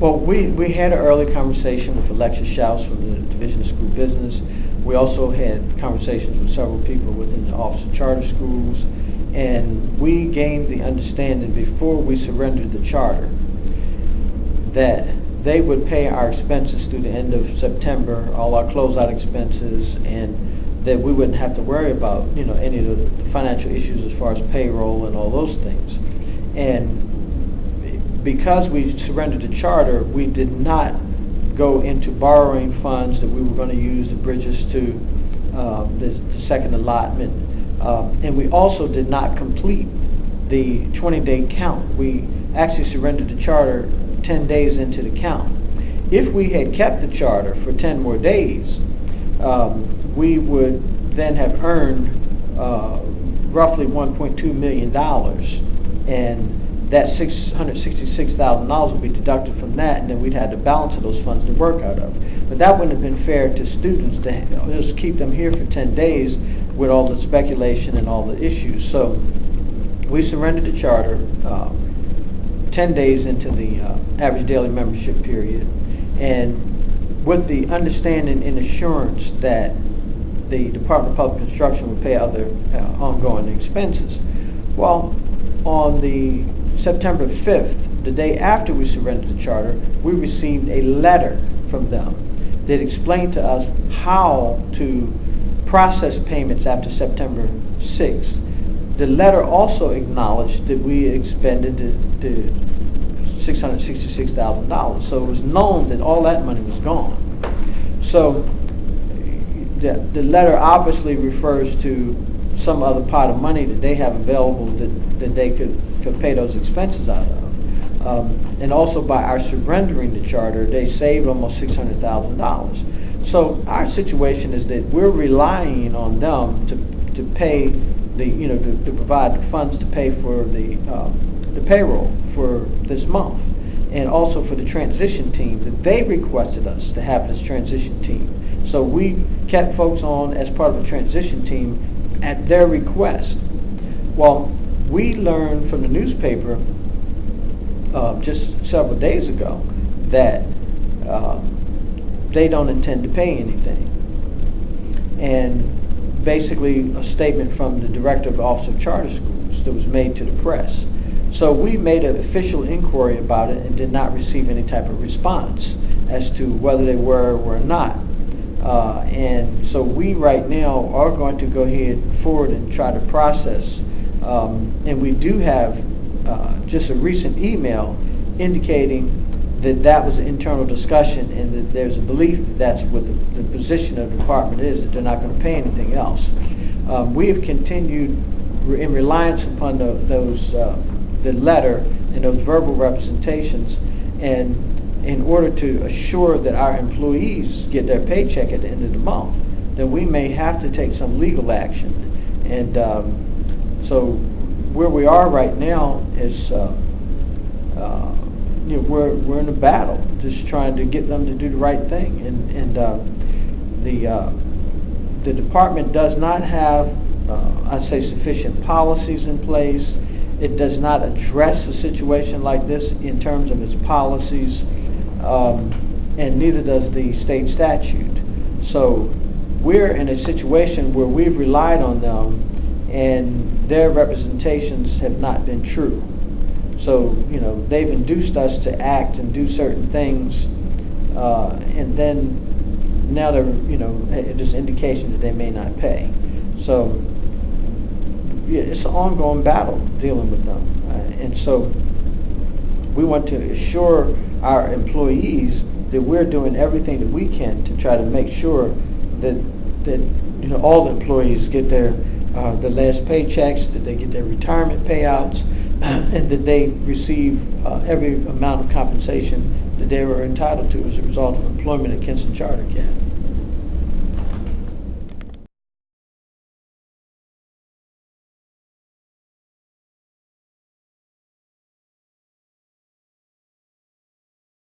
Well, we had an early conversation with Alexis Schaus from the Division of School Business. We also had conversations with several people within the Office of Charter Schools, and we gained the understanding before we surrendered the charter that they would pay our expenses through the end of September, all our closeout expenses, and that we wouldn't have to worry about, any of the financial issues as far as payroll and all those things. And because we surrendered the charter, we did not go into borrowing funds that we were going to use to bridge us to the second allotment. And we also did not complete the 20-day count. We actually surrendered the charter 10 days into the count. If we had kept the charter for 10 more days, we would then have earned roughly $1.2 million, and that $666,000 would be deducted from that, and then we'd have the balance of those funds to work out of. But that wouldn't have been fair to students to just keep them here for 10 days with all the speculation and all the issues. So we surrendered the charter 10 days into the average daily membership period, and with the understanding and assurance that the Department of Public Instruction would pay other ongoing expenses. Well, on the September 5th, the day after we surrendered the charter, we received a letter from them that explained to us how to process payments after September 6th. The letter also acknowledged that we expended the $666,000, so it was known that all that money was gone. So the letter obviously refers to some other pot of money that they have available that they could pay those expenses out of. And also by our surrendering the charter, they saved almost $600,000. So our situation is that we're relying on them to pay to provide the funds to pay for the payroll for this month, and also for the transition team that they requested us to have this transition team. So we kept folks on as part of the transition team at their request. Well, we learned from the newspaper just several days ago that they don't intend to pay anything. And basically a statement from the director of the Office of Charter Schools that was made to the press. So we made an official inquiry about it and did not receive any type of response as to whether they were or were not. And so we right now are going to go ahead forward and try to process. And we do have just a recent email indicating that was an internal discussion, and that there's a belief that that's what the position of the department is, that they're not going to pay anything else. We have continued in reliance upon the letter and those verbal representations, and in order to assure that our employees get their paycheck at the end of the month, then we may have to take some legal action. And so where we are right now is we're in a battle, just trying to get them to do the right thing. And the department does not have, I'd say, sufficient policies in place. It does not address a situation like this in terms of its policies, and neither does the state statute. So we're in a situation where we've relied on them, and their representations have not been true. So, they've induced us to act and do certain things, and then now they're, just indication that they may not pay. So, yeah, it's an ongoing battle dealing with them. And so we want to assure our employees that we're doing everything that we can to try to make sure that all the employees get their last paychecks, that they get their retirement payouts, and that they receive every amount of compensation that they were entitled to as a result of employment at Kinston Charter Academy.